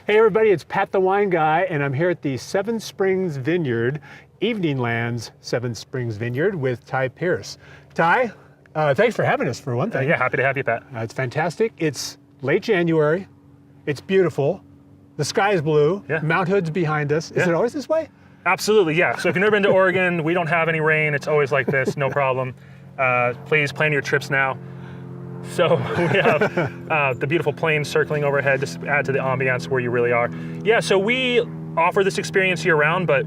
Hey everybody, it's Pat the Wine Guy, and I'm here at the Seven Springs Vineyard, Evening Lands Seven Springs Vineyard with Ty Pierce. Ty, thanks for having us for one thing. Yeah, happy to have you, Pat. It's fantastic. It's late January. It's beautiful. The sky is blue. Yeah. Mount Hood's behind us. Is it always this way? Absolutely, yeah. So if you've never been to Oregon, we don't have any rain. It's always like this, no problem. Please plan your trips now. So we have the beautiful plains circling overhead, just add to the ambiance where you really are. Yeah, so we offer this experience year round, but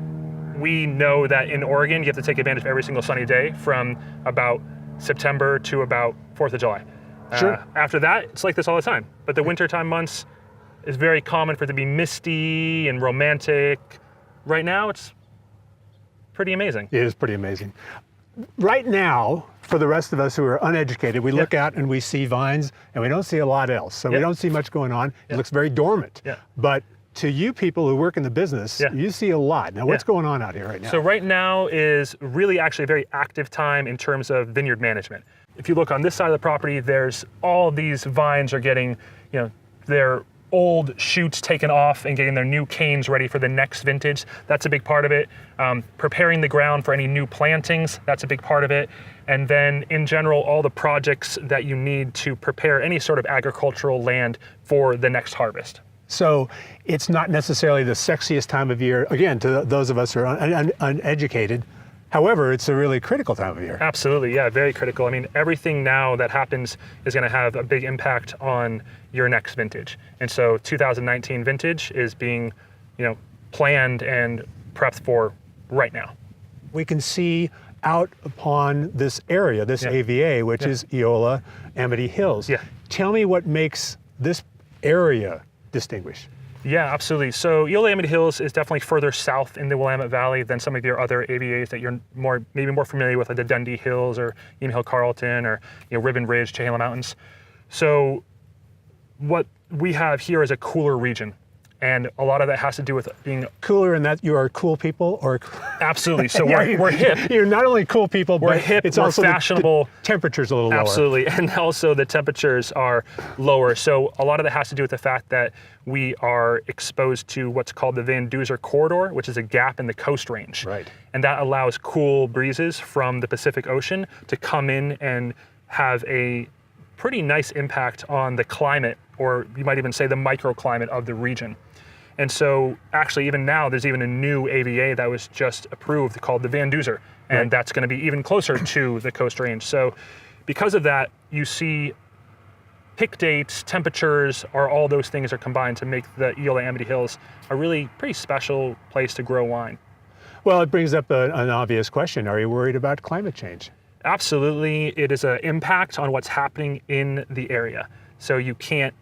we know that in Oregon, you have to take advantage of every single sunny day from about September to about 4th of July. Sure. After that, it's like this all the time. But the wintertime months is very common for it to be misty and romantic. Right now, it's pretty amazing. It is pretty amazing. Right now, for the rest of us who are uneducated, we look out and we see vines and we don't see a lot else. So we don't see much going on. It looks very dormant. Yeah. But to you people who work in the business, you see a lot. Now what's going on out here right now? So right now is really actually a very active time in terms of vineyard management. If you look on this side of the property, there's all these vines are getting, their old shoots taken off and getting their new canes ready for the next vintage. That's a big part of it. Preparing the ground for any new plantings, that's a big part of it. And then in general, all the projects that you need to prepare any sort of agricultural land for the next harvest. So it's not necessarily the sexiest time of year, again, to those of us who are uneducated. However, it's a really critical time of year. Absolutely, yeah, very critical. I mean, everything now that happens is going to have a big impact on your next vintage. And so 2019 vintage is being, planned and prepped for right now. We can see out upon this area, this AVA, which is Eola Amity Hills. Yeah. Tell me what makes this area distinguished. Yeah, absolutely. So Eola Amity Hills is definitely further south in the Willamette Valley than some of your other AVAs that you're maybe more familiar with, like the Dundee Hills or Emu Hill Carlton or Ribbon Ridge, Chehalem Mountains. So what we have here is a cooler region. And a lot of that has to do with being cooler in that you are cool people, or absolutely. So we're hip. You're not only cool people, we're but hip. It's we're also fashionable. The temperature's a little lower. Absolutely, and also the temperatures are lower. So a lot of that has to do with the fact that we are exposed to what's called the Van Duzer corridor, which is a gap in the coast range. Right. And that allows cool breezes from the Pacific Ocean to come in and have a pretty nice impact on the climate, or you might even say the microclimate of the region. And so actually even now there's even a new AVA that was just approved called the Van Duzer, and that's going to be even closer to the coast range. So because of that, you see pick dates, temperatures, all those things are combined to make the Eola Amity Hills a really pretty special place to grow wine. Well, it brings up an obvious question. Are you worried about climate change? Absolutely. It is an impact on what's happening in the area. So you can't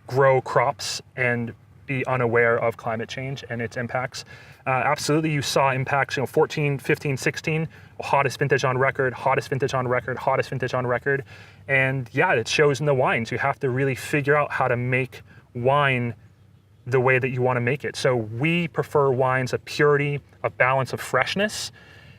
grow crops and be unaware of climate change and its impacts. Absolutely, you saw impacts, 14, 15, 16, hottest vintage on record, hottest vintage on record, hottest vintage on record. And yeah, it shows in the wines. You have to really figure out how to make wine the way that you want to make it. So we prefer wines of purity, a balance of freshness.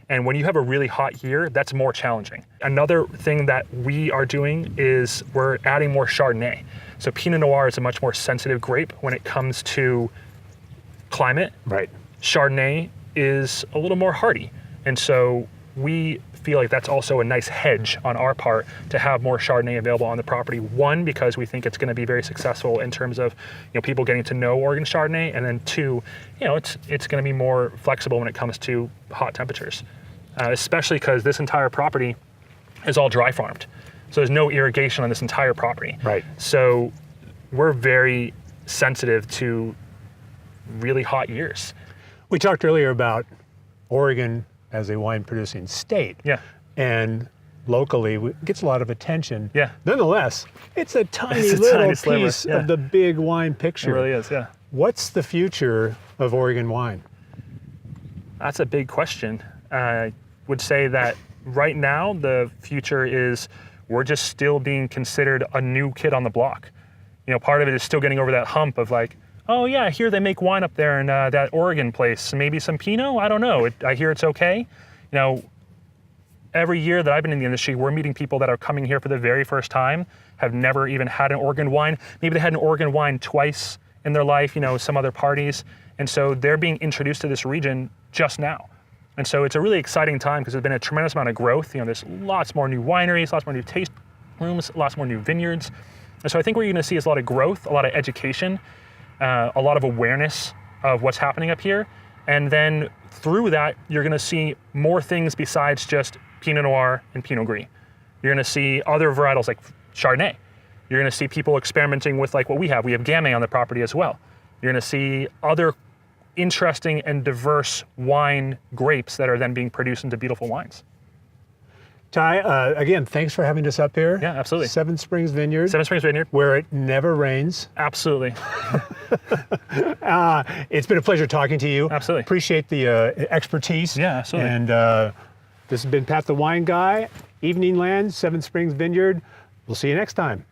And when you have a really hot year, that's more challenging. Another thing that we are doing is we're adding more Chardonnay. So Pinot Noir is a much more sensitive grape when it comes to climate. Right. Chardonnay is a little more hardy. And so we feel like that's also a nice hedge on our part to have more Chardonnay available on the property. One, because we think it's going to be very successful in terms of people getting to know Oregon Chardonnay, and then two, it's going to be more flexible when it comes to hot temperatures, especially because this entire property is all dry farmed. So there's no irrigation on this entire property. Right. So we're very sensitive to really hot years. We talked earlier about Oregon as a wine producing state. Yeah. And locally it gets a lot of attention. Yeah. Nonetheless, it's a tiny little piece sliver, of the big wine picture. It really is, yeah. What's the future of Oregon wine? That's a big question. I would say that right now the future is we're just still being considered a new kid on the block. Part of it is still getting over that hump of like, oh yeah, I hear they make wine up there in that Oregon place. Maybe some Pinot? I don't know. I hear it's okay. every year that I've been in the industry, we're meeting people that are coming here for the very first time, have never even had an Oregon wine. Maybe they had an Oregon wine twice in their life, some other parties. And so they're being introduced to this region just now. And so it's a really exciting time because there's been a tremendous amount of growth. There's lots more new wineries, lots more new taste rooms, lots more new vineyards. And so I think what you're gonna see is a lot of growth, a lot of education, a lot of awareness of what's happening up here. And then through that, you're gonna see more things besides just Pinot Noir and Pinot Gris. You're gonna see other varietals like Chardonnay. You're gonna see people experimenting with like what we have. We have Gamay on the property as well. You're gonna see other interesting and diverse wine grapes that are then being produced into beautiful wines. Ty, again, thanks for having us up here. Yeah, absolutely. Seven Springs Vineyard. Seven Springs Vineyard. Where it never rains. Absolutely. It's been a pleasure talking to you. Absolutely. Appreciate the expertise. Yeah, absolutely. And this has been Pat the Wine Guy, Evening Land, Seven Springs Vineyard. We'll see you next time.